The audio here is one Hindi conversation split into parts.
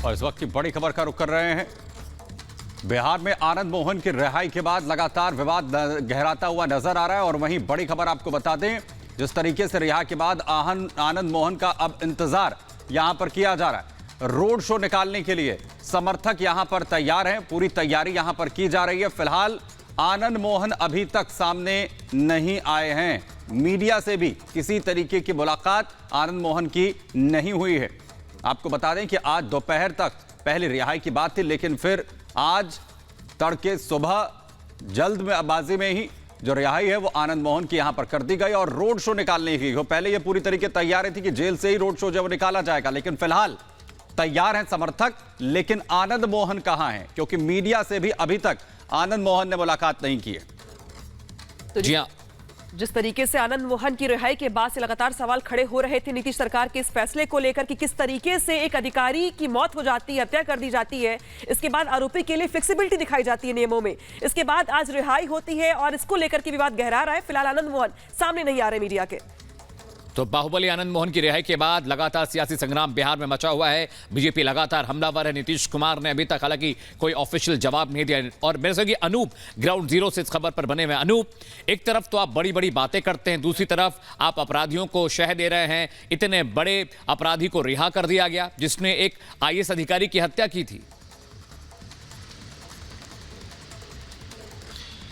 और इस वक्त की बड़ी खबर का रुख कर रहे हैं। बिहार में आनंद मोहन की रिहाई के बाद लगातार विवाद गहराता हुआ नजर आ रहा है। और वहीं बड़ी खबर आपको बता दें, जिस तरीके से रिहा के बाद आनंद मोहन का अब इंतजार यहां पर किया जा रहा है। रोड शो निकालने के लिए समर्थक यहां पर तैयार हैं, पूरी तैयारी यहां पर की जा रही है। फिलहाल आनंद मोहन अभी तक सामने नहीं आए हैं। मीडिया से भी किसी तरीके की मुलाकात आनंद मोहन की नहीं हुई है। आपको बता दें कि आज दोपहर तक पहले रिहाई की बात थी, लेकिन फिर आज तड़के सुबह जल्दबाजी में ही जो रिहाई है वो आनंद मोहन की यहां पर कर दी गई और रोड शो निकालने की। पहले ये पूरी तरीके तैयार थी कि जेल से ही रोड शो जो निकाला जाएगा, लेकिन फिलहाल तैयार हैं समर्थक। लेकिन आनंद मोहन कहां हैं, क्योंकि मीडिया से भी अभी तक आनंद मोहन ने मुलाकात नहीं की है। तो जी हाँ, जिस तरीके से आनंद मोहन की रिहाई के बाद से लगातार सवाल खड़े हो रहे थे नीतीश सरकार के इस फैसले को लेकर कि किस तरीके से एक अधिकारी की मौत हो जाती है, हत्या कर दी जाती है, इसके बाद आरोपी के लिए फ्लेक्सिबिलिटी दिखाई जाती है नियमों में, इसके बाद आज रिहाई होती है और इसको लेकर के विवाद गहरा रहा है। फिलहाल आनंद मोहन सामने नहीं आ रहे मीडिया के। तो बाहुबली आनंद मोहन की रिहाई के बाद लगातार सियासी संग्राम बिहार में मचा हुआ है। बीजेपी लगातार हमलावर है। नीतीश कुमार ने अभी तक हालांकि कोई ऑफिशियल जवाब नहीं दिया। और मेरे से अनूप ग्राउंड जीरो से इस खबर पर बने हुए। अनूप, एक तरफ तो आप बड़ी बड़ी बातें करते हैं, दूसरी तरफ आप अपराधियों को शह दे रहे हैं। इतने बड़े अपराधी को रिहा कर दिया गया जिसने एक IAS अधिकारी की हत्या की थी।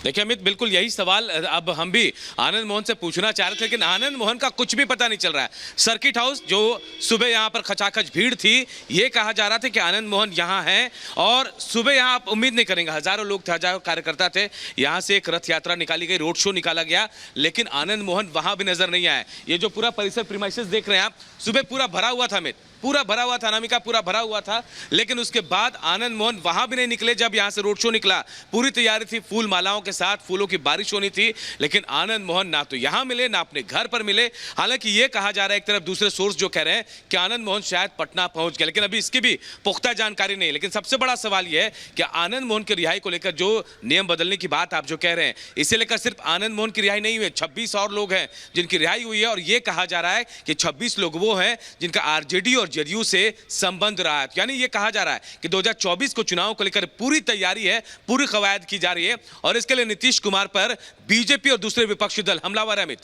देखिए अमित, बिल्कुल यही सवाल अब हम भी आनंद मोहन से पूछना चाह रहे थे, लेकिन आनंद मोहन का कुछ भी पता नहीं चल रहा है। सर्किट हाउस जो सुबह यहाँ पर खचाखच भीड़ थी, ये कहा जा रहा था कि आनंद मोहन यहाँ हैं और सुबह यहाँ आप उम्मीद नहीं करेंगे, हजारों लोग थे, हजारों कार्यकर्ता थे। यहाँ से एक रथ यात्रा निकाली गई, रोड शो निकाला गया, लेकिन आनंद मोहन वहाँ भी नजर नहीं आए। ये जो पूरा परिसर प्रीमाइसेस देख रहे हैं आप, सुबह पूरा भरा हुआ था अमित, पूरा भरा हुआ था, अनामिका पूरा भरा हुआ था, लेकिन उसके बाद आनंद मोहन वहां भी नहीं निकले। जब यहां से रोड शो निकला, पूरी तैयारी थी, फूल मालाओं के साथ, फूलों की बारिश होनी थी, लेकिन आनंद मोहन ना तो यहां मिले ना अपने घर पर मिले। हालांकि यह कहा जा रहा है, एक तरफ दूसरे सोर्स जो कह रहे हैं कि आनंद मोहन शायद पटना पहुंच गए, लेकिन अभी इसकी भी पुख्ता जानकारी नहीं। लेकिन सबसे बड़ा सवाल यह है कि आनंद मोहन की रिहाई को लेकर जो नियम बदलने की बात आप जो कह रहे हैं, इसे लेकर सिर्फ आनंद मोहन की रिहाई नहीं हुई, 26 और लोग हैं जिनकी रिहाई हुई है। और यह कहा जा रहा है कि 26 लोग वो हैं जिनका RJD और JDU से संबंध रहा है। यानी यह कहा जा रहा है कि 2024 को चुनाव को लेकर पूरी तैयारी है, पूरी कवायद की जा रही है और इसके लिए नीतीश कुमार पर बीजेपी और दूसरे विपक्षी दल हमलावर है। अमित,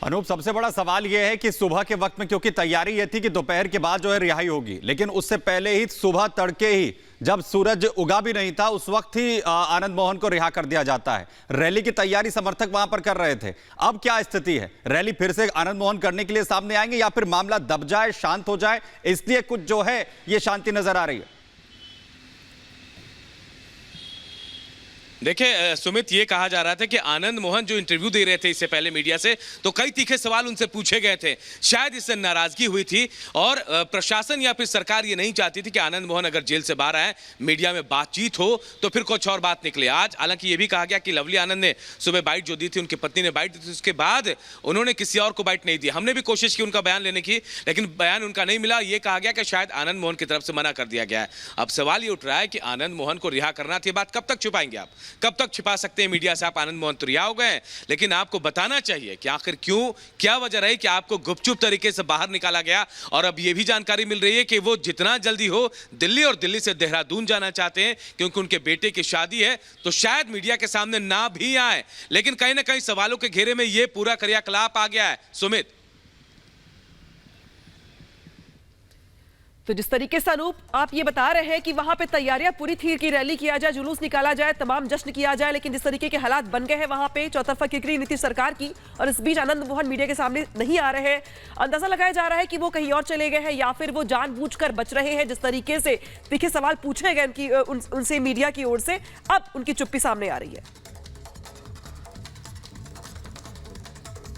अनूप, सबसे बड़ा सवाल यह है कि सुबह के वक्त में, क्योंकि तैयारी यह थी कि दोपहर के बाद जो है रिहाई होगी, लेकिन उससे पहले ही सुबह तड़के ही जब सूरज उगा भी नहीं था, उस वक्त ही आनंद मोहन को रिहा कर दिया जाता है। रैली की तैयारी समर्थक वहां पर कर रहे थे। अब क्या स्थिति है? रैली फिर से आनंद मोहन करने के लिए सामने आएंगे या फिर मामला दब जाए, शांत हो जाए, इसलिए कुछ जो है ये शांति नजर आ रही है? देखिए सुमित, ये कहा जा रहा था कि आनंद मोहन जो इंटरव्यू दे रहे थे इससे पहले मीडिया से, तो कई तीखे सवाल उनसे पूछे गए थे। शायद इससे नाराजगी हुई थी और प्रशासन या फिर सरकार ये नहीं चाहती थी कि आनंद मोहन अगर जेल से बाहर आए, मीडिया में बातचीत हो तो फिर कुछ और बात निकले। आज हालांकि ये भी कहा गया कि लवली आनंद ने सुबह बाइट जो दी थी, उनकी पत्नी ने बाइट दी थी, उसके बाद उन्होंने किसी और को बाइट नहीं दी। हमने भी कोशिश की उनका बयान लेने की, लेकिन बयान उनका नहीं मिला। ये कहा गया कि शायद आनंद मोहन की तरफ से मना कर दिया गया है। अब सवाल ये उठ रहा है कि आनंद मोहन को रिहा करना थी, बात कब तक छुपाएंगे आप, कब तक छिपा सकते हैं मीडिया से? आप आनंद मोहन तो रिहा हो गए, लेकिन आपको बताना चाहिए कि आखिर क्यों, क्या वजह रही कि आपको गुपचुप तरीके से बाहर निकाला गया। और अब यह भी जानकारी मिल रही है कि वो जितना जल्दी हो दिल्ली और दिल्ली से देहरादून जाना चाहते हैं, क्योंकि उनके बेटे की शादी है, तो शायद मीडिया के सामने ना भी आए। लेकिन कहीं ना कहीं सवालों के घेरे में यह पूरा क्रियाकलाप आ गया है। सुमित, तो जिस तरीके से अनूप आप ये बता रहे हैं कि वहां पे तैयारियां पूरी थी कि रैली किया जाए, जुलूस निकाला जाए, तमाम जश्न किया जाए, लेकिन जिस तरीके के हालात बन गए हैं वहां पे चौतरफा किकरी नीतीश सरकार की, और इस बीच आनंद मोहन मीडिया के सामने नहीं आ रहे हैं। अंदाजा लगाया जा रहा है कि वो कहीं और चले गए हैं या फिर वो जानबूझकर बच रहे हैं। जिस तरीके से तीखे सवाल पूछे गए उनसे मीडिया की ओर से, अब उनकी चुप्पी सामने आ रही है।